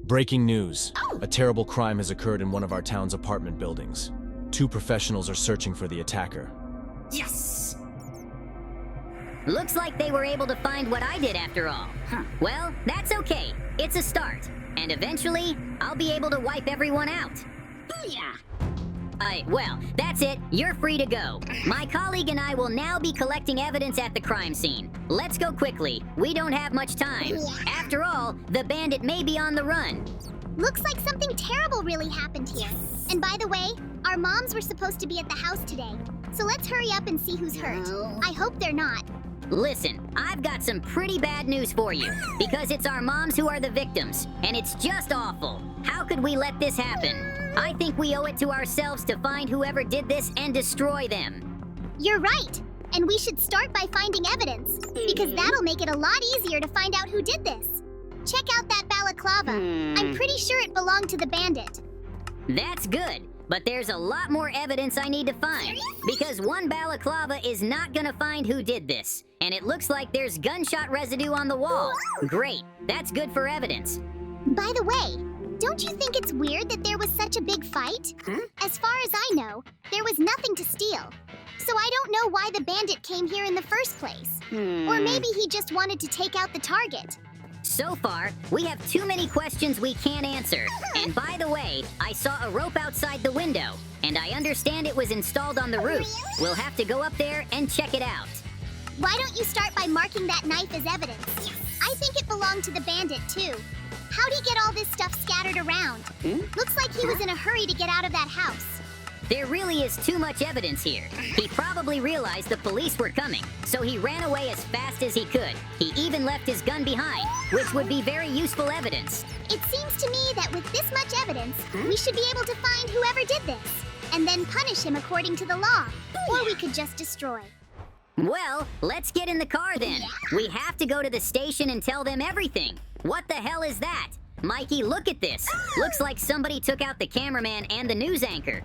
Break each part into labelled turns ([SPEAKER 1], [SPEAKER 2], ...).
[SPEAKER 1] Breaking news. A terrible crime has occurred in one of our town's apartment buildings. 2 professionals are searching for the attacker.
[SPEAKER 2] Yes! Looks like they were able to find what I did after all. Well, that's okay. It's a start. And eventually, I'll be able to wipe everyone out. Yeah. Well, that's it. You're free to go. My colleague and I will now be collecting evidence at the crime scene. Let's go quickly. We don't have much time. After all, the bandit may be on the run.
[SPEAKER 3] Looks like something terrible really happened here. And by the way, our moms were supposed to be at the house today. So let's hurry up and see who's hurt. I hope they're not.
[SPEAKER 2] Listen, I've got some pretty bad news for you, because it's our moms who are the victims, and it's just awful. How could we let this happen? I think we owe it to ourselves to find whoever did this and destroy them.
[SPEAKER 3] You're right, and we should start by finding evidence, because that'll make it a lot easier to find out who did this. Check out that balaclava. I'm pretty sure it belonged to the bandit.
[SPEAKER 2] That's good. But there's a lot more evidence I need to find, because one balaclava is not gonna find who did this. And it looks like there's gunshot residue on the wall. Great, that's good for evidence.
[SPEAKER 3] By the way, don't you think it's weird that there was such a big fight? As far as I know, there was nothing to steal. So I don't know why the bandit came here in the first place. Or maybe he just wanted to take out the target.
[SPEAKER 2] So far, we have too many questions we can't answer. And by the way, I saw a rope outside the window, and I understand it was installed on the roof. We'll have to go up there and check it out.
[SPEAKER 3] Why don't you start by marking that knife as evidence? I think it belonged to the bandit, too. How'd he get all this stuff scattered around? Looks like he was in a hurry to get out of that house.
[SPEAKER 2] There really is too much evidence here. He probably realized the police were coming, so he ran away as fast as he could. He even left his gun behind, which would be very useful evidence.
[SPEAKER 3] It seems to me that with this much evidence, we should be able to find whoever did this, and then punish him according to the law. Or we could just destroy.
[SPEAKER 2] Well, let's get in the car then. We have to go to the station and tell them everything. What the hell is that? Mikey, look at this. Looks like somebody took out the cameraman and the news anchor.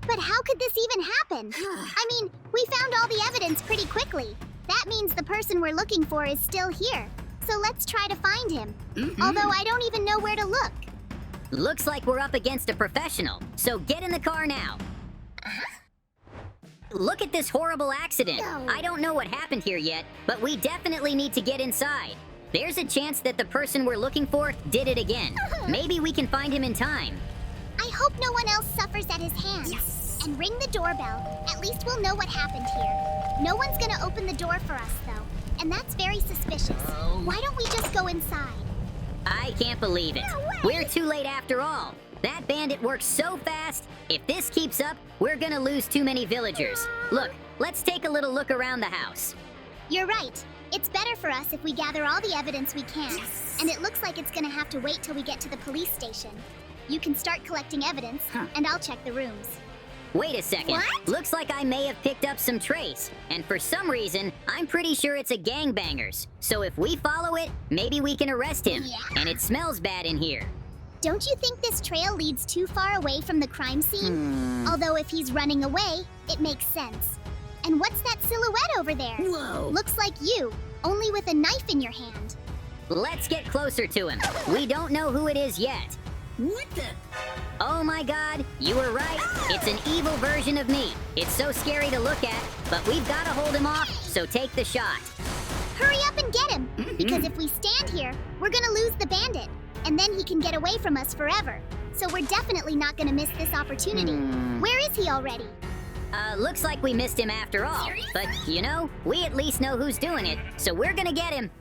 [SPEAKER 3] But how could this even happen? I mean, we found all the evidence pretty quickly. That means the person we're looking for is still here. So let's try to find him. Although I don't even know where to look.
[SPEAKER 2] Looks like we're up against a professional, so get in the car now. Look at this horrible accident. I don't know what happened here yet, but we definitely need to get inside. There's a chance that the person we're looking for did it again. Maybe we can find him in time.
[SPEAKER 3] I hope no one else suffers at his hands. And ring the doorbell. At least we'll know what happened here. No one's gonna open the door for us, though. And that's very suspicious. Why don't we just go inside?
[SPEAKER 2] I can't believe it. We're too late after all. That bandit works so fast. If this keeps up, we're gonna lose too many villagers. Look, let's take a little look around the house.
[SPEAKER 3] You're right. It's better for us if we gather all the evidence we can. And it looks like it's gonna have to wait till we get to the police station. You can start collecting evidence, and I'll check the rooms.
[SPEAKER 2] Wait a second.
[SPEAKER 3] What?
[SPEAKER 2] Looks like I may have picked up some trace. And for some reason, I'm pretty sure it's a gangbanger's. So if we follow it, maybe we can arrest him. And it smells bad in here.
[SPEAKER 3] Don't you think this trail leads too far away from the crime scene? Although if he's running away, it makes sense. And what's that silhouette over there?
[SPEAKER 2] Whoa.
[SPEAKER 3] Looks like you, only with a knife in your hand.
[SPEAKER 2] Let's get closer to him. We don't know who it is yet.
[SPEAKER 4] What the?
[SPEAKER 2] Oh my god, you were right. It's an evil version of me. It's so scary to look at, but we've got to hold him off, so take the shot.
[SPEAKER 3] Hurry up and get him, because if we stand here, we're gonna lose the bandit, and then he can get away from us forever. So we're definitely not gonna miss this opportunity. Where is he already?
[SPEAKER 2] Looks like we missed him after all. But, you know, we at least know who's doing it, so we're gonna get him.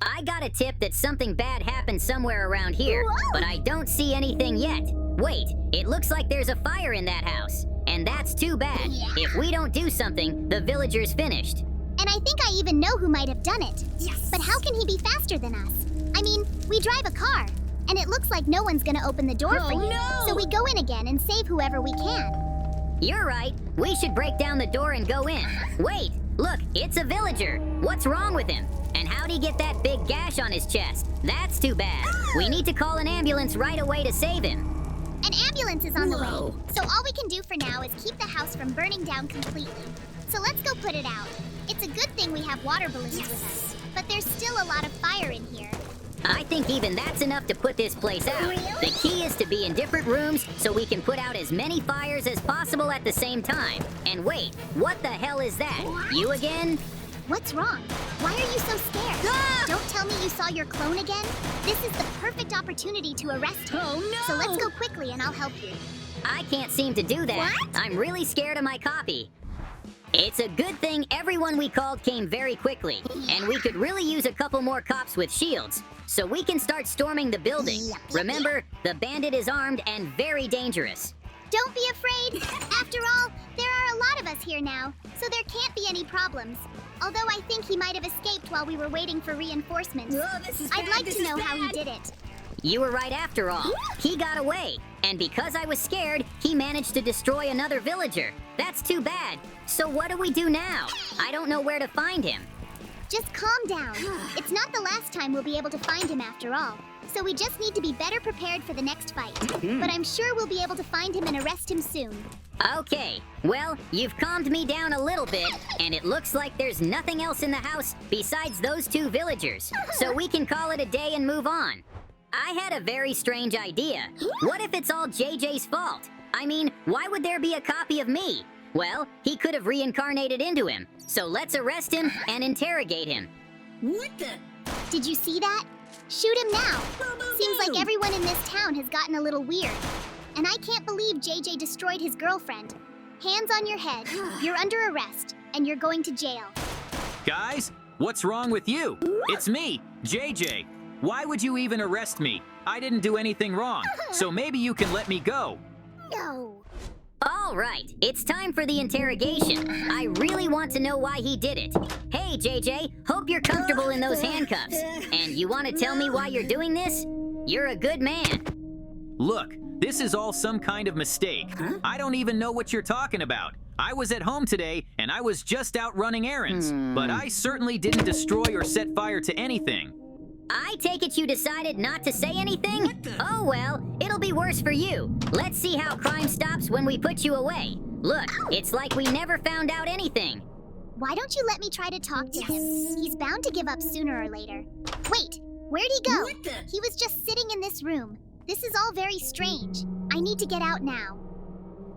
[SPEAKER 2] I got a tip that something bad happened somewhere around here, but I don't see anything yet. Wait, it looks like there's a fire in that house, and that's too bad. If we don't do something, the villager's finished.
[SPEAKER 3] And I think I even know who might have done it. But how can he be faster than us? I mean, we drive a car, and it looks like no one's gonna open the door for you.
[SPEAKER 4] No!
[SPEAKER 3] So we go in again and save whoever we can.
[SPEAKER 2] You're right. We should break down the door and go in. Wait, look, it's a villager. What's wrong with him? And how'd he get that big gash on his chest? That's too bad. We need to call an ambulance right away to save him.
[SPEAKER 3] An ambulance is on the way. So all we can do for now is keep the house from burning down completely. So let's go put it out. It's a good thing we have water balloons with us. But there's still a lot of fire in here.
[SPEAKER 2] I think even that's enough to put this place out. The key is to be in different rooms so we can put out as many fires as possible at the same time. And wait, what the hell is that? You again?
[SPEAKER 3] What's wrong? Why are you so scared? Don't tell me you saw your clone again. This is the perfect opportunity to arrest him.
[SPEAKER 2] Oh, no!
[SPEAKER 3] So let's go quickly and I'll help you.
[SPEAKER 2] I can't seem to do that.
[SPEAKER 3] What?
[SPEAKER 2] I'm really scared of my copy. It's a good thing everyone we called came very quickly, and we could really use a couple more cops with shields, so we can start storming the building. Remember, the bandit is armed and very dangerous.
[SPEAKER 3] Don't be afraid. After all, there are a lot of us here now, so there can't be any problems. Although I think he might have escaped while we were waiting for reinforcements. I'd like to know how he did it.
[SPEAKER 2] You were right after all. He got away, and because I was scared, he managed to destroy another villager. That's too bad. So what do we do now? I don't know where to find him.
[SPEAKER 3] Just calm down. It's not the last time we'll be able to find him after all. So we just need to be better prepared for the next fight. But I'm sure we'll be able to find him and arrest him soon.
[SPEAKER 2] Okay, well, you've calmed me down a little bit, and it looks like there's nothing else in the house besides those two villagers. So we can call it a day and move on. I had a very strange idea. What if it's all JJ's fault? I mean, why would there be a copy of me? Well, he could have reincarnated into him. So let's arrest him and interrogate him.
[SPEAKER 4] What the?
[SPEAKER 3] Did you see that? Shoot him now. Seems like everyone in this town has gotten a little weird. And I can't believe JJ destroyed his girlfriend. Hands on your head. You're under arrest, and you're going to jail.
[SPEAKER 5] Guys, what's wrong with you? It's me, JJ. Why would you even arrest me? I didn't do anything wrong, so maybe you can let me go.
[SPEAKER 3] No.
[SPEAKER 2] All right, it's time for the interrogation. I really want to know why he did it. Hey, JJ, hope you're comfortable in those handcuffs. And you want to tell me why you're doing this? You're a good man.
[SPEAKER 5] Look, this is all some kind of mistake. I don't even know what you're talking about. I was at home today, and I was just out running errands. But I certainly didn't destroy or set fire to anything.
[SPEAKER 2] I take it you decided not to say anything? Oh well, it'll be worse for you. Let's see how crime stops when we put you away. Look, it's like we never found out anything.
[SPEAKER 3] Why don't you let me try to talk to him? He's bound to give up sooner or later. Wait, where'd he go?
[SPEAKER 4] What the?
[SPEAKER 3] He was just sitting in this room. This is all very strange. I need to get out now.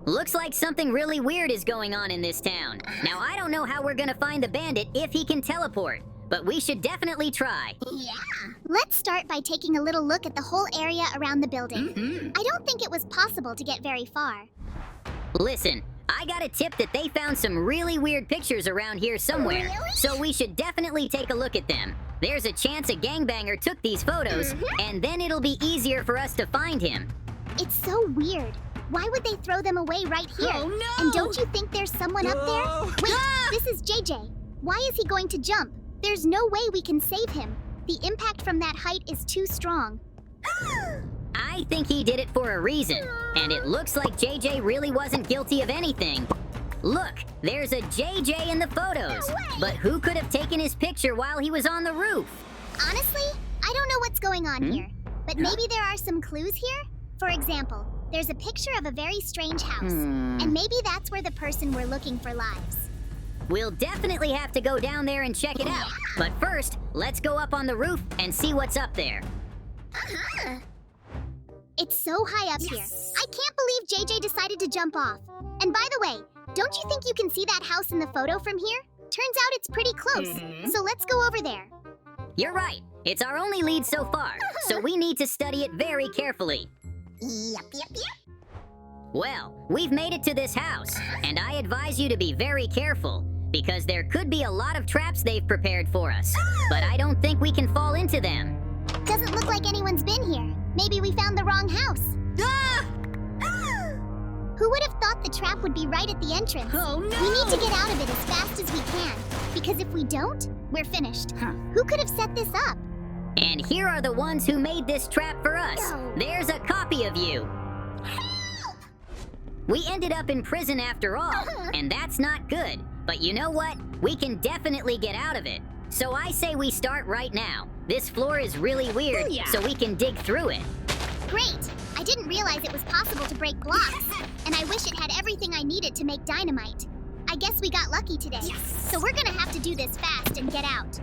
[SPEAKER 2] Looks like something really weird is going on in this town. Now I don't know how we're gonna find the bandit if he can teleport, but we should definitely try.
[SPEAKER 3] Yeah. Let's start by taking a little look at the whole area around the building. I don't think it was possible to get very far.
[SPEAKER 2] Listen, I got a tip that they found some really weird pictures around here somewhere, so we should definitely take a look at them. There's a chance a gangbanger took these photos, and then it'll be easier for us to find him.
[SPEAKER 3] It's so weird. Why would they throw them away right here?
[SPEAKER 4] Oh, no!
[SPEAKER 3] And don't you think there's someone up there?
[SPEAKER 5] No!
[SPEAKER 3] Wait, this is JJ. Why is he going to jump? There's no way we can save him. The impact from that height is too strong.
[SPEAKER 2] I think he did it for a reason, and it looks like JJ really wasn't guilty of anything. Look, there's a JJ in the photos, but who could have taken his picture while he was on the roof?
[SPEAKER 3] Honestly, I don't know what's going on here, but maybe there are some clues here? For example, there's a picture of a very strange house, and maybe that's where the person we're looking for lives.
[SPEAKER 2] We'll definitely have to go down there and check it out. But first, let's go up on the roof and see what's up there.
[SPEAKER 3] It's so high up here. I can't believe JJ decided to jump off. And by the way, don't you think you can see that house in the photo from here? Turns out it's pretty close. So let's go over there.
[SPEAKER 2] You're right. It's our only lead so far, so we need to study it very carefully.
[SPEAKER 3] Yep.
[SPEAKER 2] Well, we've made it to this house, and I advise you to be very careful, because there could be a lot of traps they've prepared for us. But I don't think we can fall into them.
[SPEAKER 3] Doesn't look like anyone's been here. Maybe we found the wrong house. Who would have thought the trap would be right at the entrance?
[SPEAKER 4] Oh, no!
[SPEAKER 3] We need to get out of it as fast as we can, because if we don't, we're finished. Who could have set this up?
[SPEAKER 2] And here are the ones who made this trap for us.
[SPEAKER 3] No.
[SPEAKER 2] There's a copy of you. We ended up in prison after all, and that's not good. But you know what? We can definitely get out of it. So I say we start right now. This floor is really weird, so we can dig through it.
[SPEAKER 3] Great! I didn't realize it was possible to break blocks, and I wish it had everything I needed to make dynamite. I guess we got lucky today. So we're gonna have to do this fast and get out.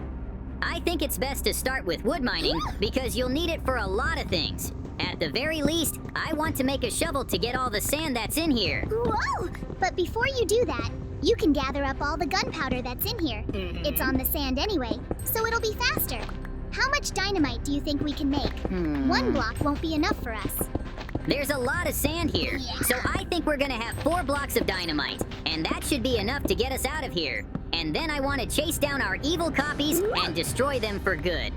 [SPEAKER 2] I think it's best to start with wood mining because you'll need it for a lot of things. At the very least, I want to make a shovel to get all the sand that's in here.
[SPEAKER 3] Whoa! But before you do that, you can gather up all the gunpowder that's in here. It's on the sand anyway, so it'll be faster. How much dynamite do you think we can make? 1 block won't be enough for us.
[SPEAKER 2] There's a lot of sand here, so I think we're gonna have 4 blocks of dynamite, and that should be enough to get us out of here. And then I want to chase down our evil copies and destroy them for good.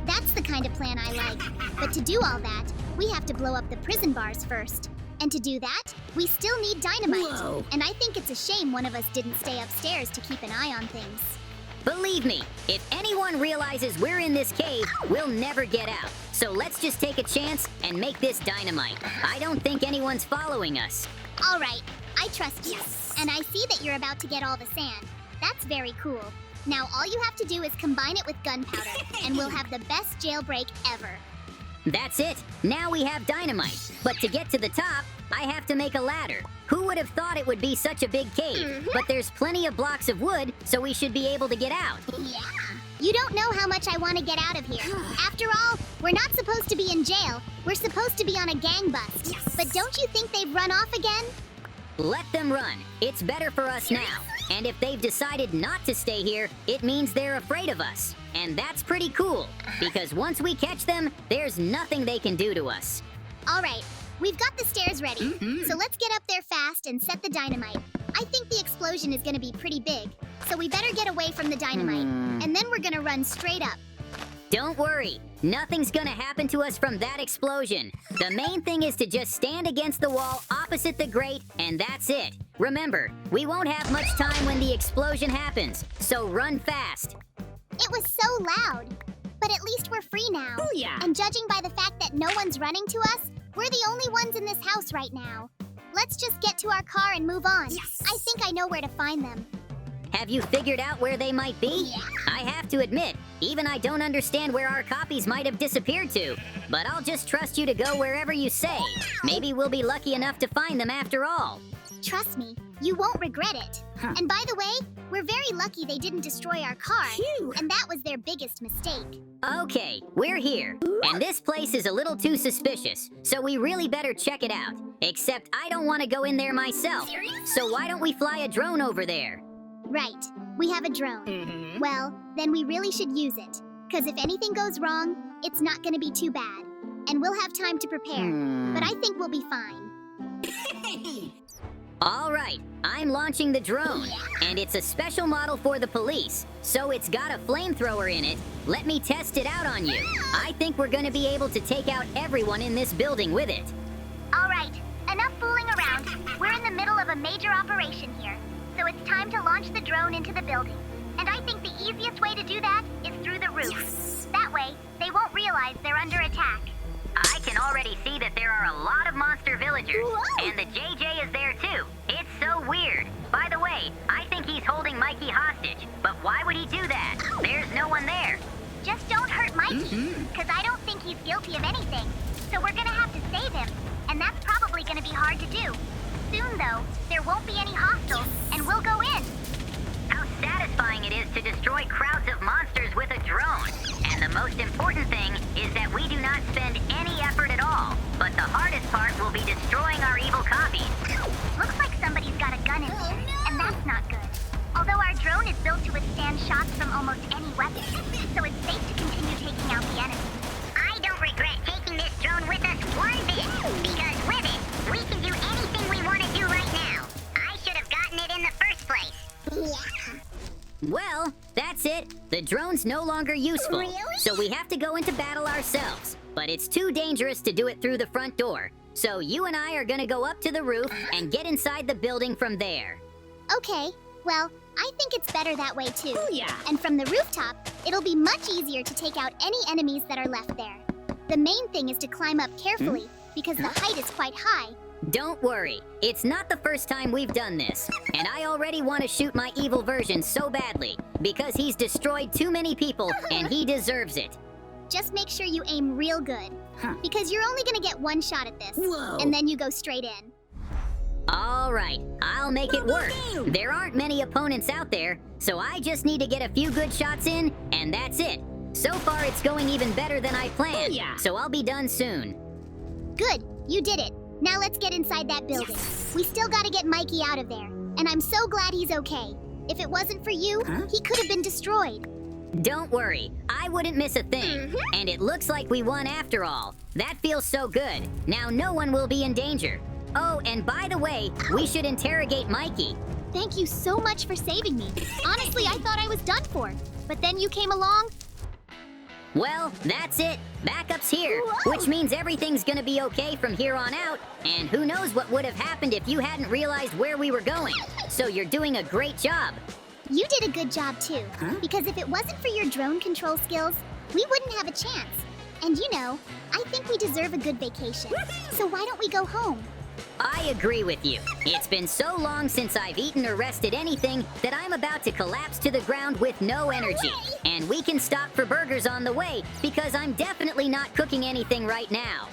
[SPEAKER 3] That's the kind of plan I like. But to do all that, we have to blow up the prison bars first. And to do that, we still need dynamite.
[SPEAKER 2] Whoa.
[SPEAKER 3] And I think it's a shame one of us didn't stay upstairs to keep an eye on things.
[SPEAKER 2] Believe me, if anyone realizes we're in this cave, we'll never get out. So let's just take a chance and make this dynamite. I don't think anyone's following us.
[SPEAKER 3] All right, I trust you. And I see that you're about to get all the sand. That's very cool. Now all you have to do is combine it with gunpowder, and we'll have the best jailbreak ever.
[SPEAKER 2] That's it. Now we have dynamite. But to get to the top, I have to make a ladder. Who would have thought it would be such a big cave? But there's plenty of blocks of wood, so we should be able to get out.
[SPEAKER 3] Yeah. You don't know how much I want to get out of here. After all, we're not supposed to be in jail. We're supposed to be on a gang bust. But don't you think they've run off again?
[SPEAKER 2] Let them run. It's better for us now. And if they've decided not to stay here, it means they're afraid of us. And that's pretty cool, because once we catch them, there's nothing they can do to us.
[SPEAKER 3] All right, we've got the stairs ready. So let's get up there fast and set the dynamite. I think the explosion is going to be pretty big, so we better get away from the dynamite. And then we're going to run straight up.
[SPEAKER 2] Don't worry. Nothing's gonna happen to us from that explosion. The main thing is to just stand against the wall opposite the grate, and that's it. Remember, we won't have much time when the explosion happens, so run fast.
[SPEAKER 3] It was so loud. But at least we're free now.
[SPEAKER 2] Oh, yeah.
[SPEAKER 3] And judging by the fact that no one's running to us, we're the only ones in this house right now. Let's just get to our car and move on.
[SPEAKER 2] Yes.
[SPEAKER 3] I think I know where to find them.
[SPEAKER 2] Have you figured out where they might be?
[SPEAKER 3] Yeah.
[SPEAKER 2] I have to admit, even I don't understand where our copies might have disappeared to. But I'll just trust you to go wherever you say. Maybe we'll be lucky enough to find them after all.
[SPEAKER 3] Trust me, you won't regret it. And by the way, we're very lucky they didn't destroy our car. And that was their biggest mistake.
[SPEAKER 2] Okay, we're here. And this place is a little too suspicious, so we really better check it out. Except I don't want to go in there myself. So why don't we fly a drone over there?
[SPEAKER 3] Right, we have a drone. Well, then we really should use it. Because if anything goes wrong, it's not going to be too bad. And we'll have time to prepare. But I think we'll be fine.
[SPEAKER 2] All right, I'm launching the drone. And it's a special model for the police. So it's got a flamethrower in it. Let me test it out on you. I think we're going to be able to take out everyone in this building with it.
[SPEAKER 3] All right, enough fooling around. We're in the middle of a major operation here. So it's time to launch the drone into the building. And I think the easiest way to do that is through the roof. That way, they won't realize they're under attack.
[SPEAKER 2] I can already see that there are a lot of monster villagers.
[SPEAKER 3] Whoa.
[SPEAKER 2] And the JJ is there too. It's so weird. By the way, I think he's holding Mikey hostage. But why would he do that? There's no one there.
[SPEAKER 3] Just don't hurt Mikey, because I don't think he's guilty of anything. So we're gonna have to save him. And that's probably gonna be hard to do. Soon, though, there won't be any hostiles, and we'll go in.
[SPEAKER 2] How satisfying it is to destroy crowds of monsters with a drone. And the most important thing is that we do not spend any effort at all. But the hardest part will be destroying our evil copies.
[SPEAKER 3] Looks like somebody's got a gun in there, and that's not good. Although our drone is built to withstand shots from almost any weapon, so it's safe to continue taking out the enemy.
[SPEAKER 4] I don't regret taking this drone with us one bit, because with it, we can do anything we want to do right now. I should have gotten it in the first place.
[SPEAKER 2] Well, that's it. The drone's no longer useful.
[SPEAKER 3] Really?
[SPEAKER 2] So we have to go into battle ourselves. But it's too dangerous to do it through the front door. So you and I are gonna go up to the roof and get inside the building from there.
[SPEAKER 3] Okay, well, I think it's better that way too. And from the rooftop, it'll be much easier to take out any enemies that are left there. The main thing is to climb up carefully, because the height is quite high.
[SPEAKER 2] Don't worry, it's not the first time we've done this. And I already want to shoot my evil version so badly, because he's destroyed too many people and he deserves it.
[SPEAKER 3] Just make sure you aim real good, because you're only gonna get one shot at this, and then you go straight in.
[SPEAKER 2] All right, I'll make it work. There aren't many opponents out there, so I just need to get a few good shots in, and that's it. So far, it's going even better than I planned, so I'll be done soon.
[SPEAKER 3] Good, you did it. Now let's get inside that building. We still gotta get Mikey out of there, and I'm so glad he's okay. If it wasn't for you, he could have been destroyed.
[SPEAKER 2] Don't worry, I wouldn't miss a thing. And it looks like we won after all. That feels so good. Now no one will be in danger. Oh, and by the way, we should interrogate Mikey.
[SPEAKER 3] Thank you so much for saving me. Honestly, I thought I was done for. But then you came along.
[SPEAKER 2] Well, that's it. Backup's here, which means everything's gonna be okay from here on out. And who knows what would have happened if you hadn't realized where we were going. So you're doing a great job.
[SPEAKER 3] You did a good job too. Because if it wasn't for your drone control skills, we wouldn't have a chance. And you know, I think we deserve a good vacation. So why don't we go home?
[SPEAKER 2] I agree with you. It's been so long since I've eaten or rested anything that I'm about to collapse to the ground with no energy. And we can stop for burgers on the way because I'm definitely not cooking anything right now.